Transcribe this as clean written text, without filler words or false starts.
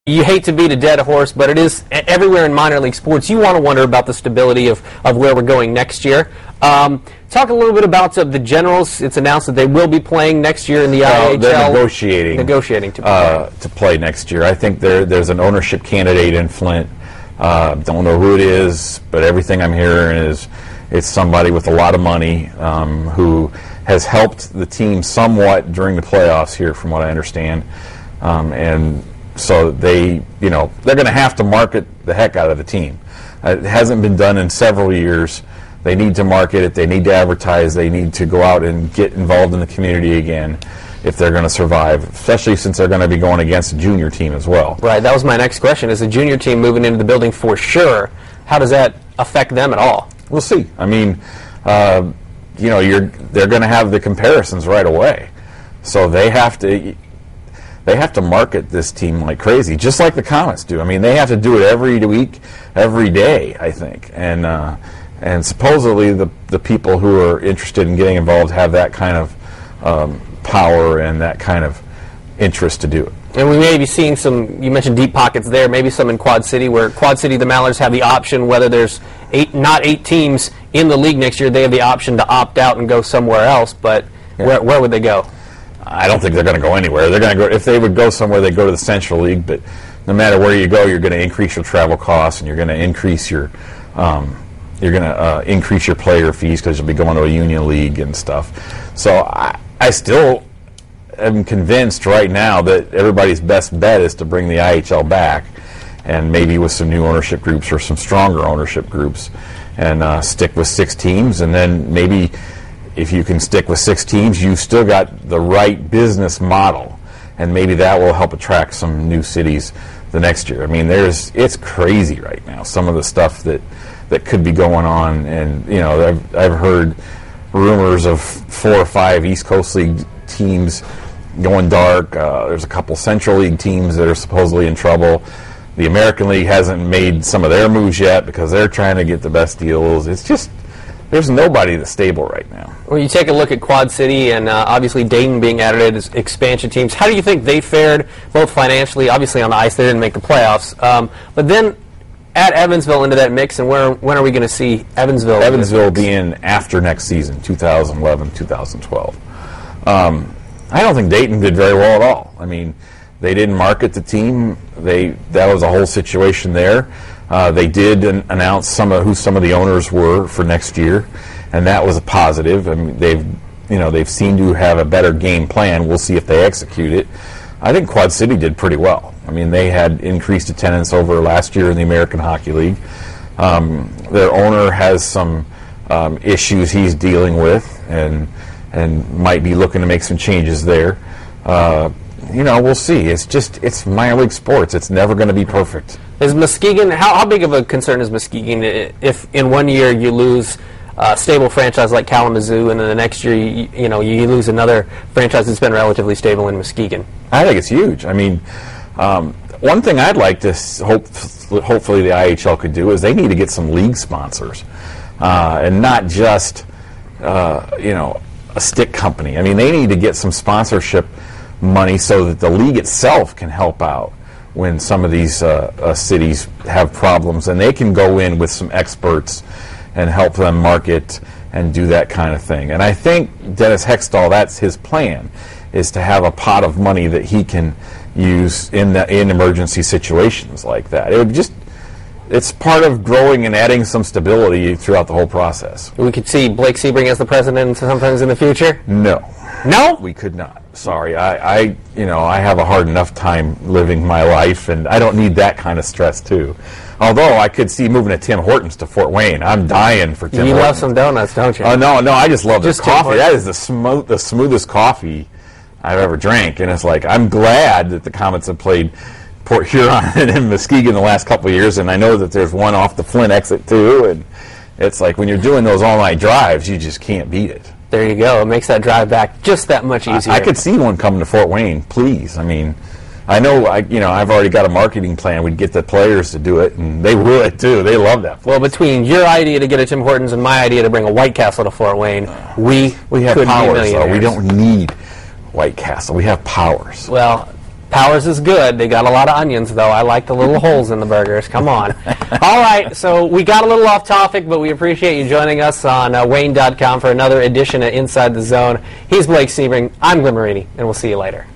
You hate to beat a dead horse, but it is everywhere in minor league sports. You want to wonder about the stability of where we're going next year. Talk a little bit about the Generals. It's announced that they will be playing next year in the IHL. They're negotiating to play next year. I think there's an ownership candidate in Flint. Don't know who it is, but everything I'm hearing is it's somebody with a lot of money who has helped the team somewhat during the playoffs here, from what I understand, and so they're going to have to market the heck out of the team. It hasn't been done in several years. They need to market it. They need to advertise. They need to go out and get involved in the community again if they're going to survive, especially since they're going to be going against a junior team as well. Right. That was my next question. Is the junior team moving into the building for sure? How does that affect them at all? We'll see. I mean, they're going to have the comparisons right away, so they have to market this team like crazy, just like the Comets do. I mean, they have to do it every week, every day, I think. And supposedly the people who are interested in getting involved have that kind of power and that kind of interest to do it. And we may be seeing some, you mentioned deep pockets there, maybe some in Quad City, where Quad City, the Mallards have the option, whether there's not eight teams in the league next year, they have the option to opt out and go somewhere else, but yeah. Where would they go? I don't think they're going to go anywhere. They're going to go, if they would go somewhere, they'd go to the Central League. But no matter where you go, you're going to increase your travel costs, and you're going to increase your player fees because you'll be going to a union league and stuff. So I still am convinced right now that everybody's best bet is to bring the IHL back, and maybe with some new ownership groups or some stronger ownership groups, and stick with 6 teams, and then maybe. If you can stick with 6 teams, you've still got the right business model, and maybe that will help attract some new cities the next year. I mean, it's crazy right now, some of the stuff that could be going on, and I've heard rumors of 4 or 5 East Coast League teams going dark. There's a couple Central League teams that are supposedly in trouble. The American League hasn't made some of their moves yet because they're trying to get the best deals. It's just there's nobody that's stable right now. When you take a look at Quad City and obviously Dayton being added as expansion teams, how do you think they fared both financially? Obviously on the ice they didn't make the playoffs, but then add Evansville into that mix, and when are we going to see Evansville? Evansville will be in after next season, 2011, 2012. I don't think Dayton did very well at all. I mean, they didn't market the team. That was a whole situation there. They did announce who some of the owners were for next year, and that was a positive. I mean, they've seemed to have a better game plan. We'll see if they execute it. I think Quad City did pretty well. I mean, they had increased attendance over last year in the American Hockey League. Their owner has some issues he's dealing with, and might be looking to make some changes there. We'll see. It's minor league sports. It's never going to be perfect. Is Muskegon, how big of a concern is Muskegon if in one year you lose a stable franchise like Kalamazoo, and then the next year you lose another franchise that's been relatively stable in Muskegon? I think it's huge. I mean, one thing I'd like to hopefully the IHL could do is they need to get some league sponsors, and not just a stick company. I mean, they need to get some sponsorship money so that the league itself can help out when some of these cities have problems, and they can go in with some experts and help them market and do that kind of thing. And I think Dennis Hextall, that's his plan, is to have a pot of money that he can use in emergency situations like that. It's part of growing and adding some stability throughout the whole process. We could see Blake Sebring as the president sometimes in the future? No. No? We could not. Sorry. I have a hard enough time living my life, and I don't need that kind of stress too. Although I could see moving to Tim Hortons to Fort Wayne. I'm dying for Tim Hortons. You love some donuts, don't you? Oh, no, I just love this coffee. That is the smoothest coffee I've ever drank, and it's like I'm glad that the Comets have played Port Huron and Muskegon the last couple of years, and I know that there's one off the Flint exit too, and it's like when you're doing those all-night drives, you just can't beat it. There you go. It makes that drive back just that much easier. I could see one coming to Fort Wayne, please. I mean, I know I've already got a marketing plan. We'd get the players to do it, and they would too. They love that place. Well, between your idea to get a Tim Hortons and my idea to bring a White Castle to Fort Wayne, we have powers, though. We don't need White Castle. We have powers. Well, Powers is good. They got a lot of onions, though. I like the little holes in the burgers. Come on. All right, so we got a little off topic, but we appreciate you joining us on Wayne.com for another edition of Inside the Zone. He's Blake Sebring. I'm Glenn Marini, and we'll see you later.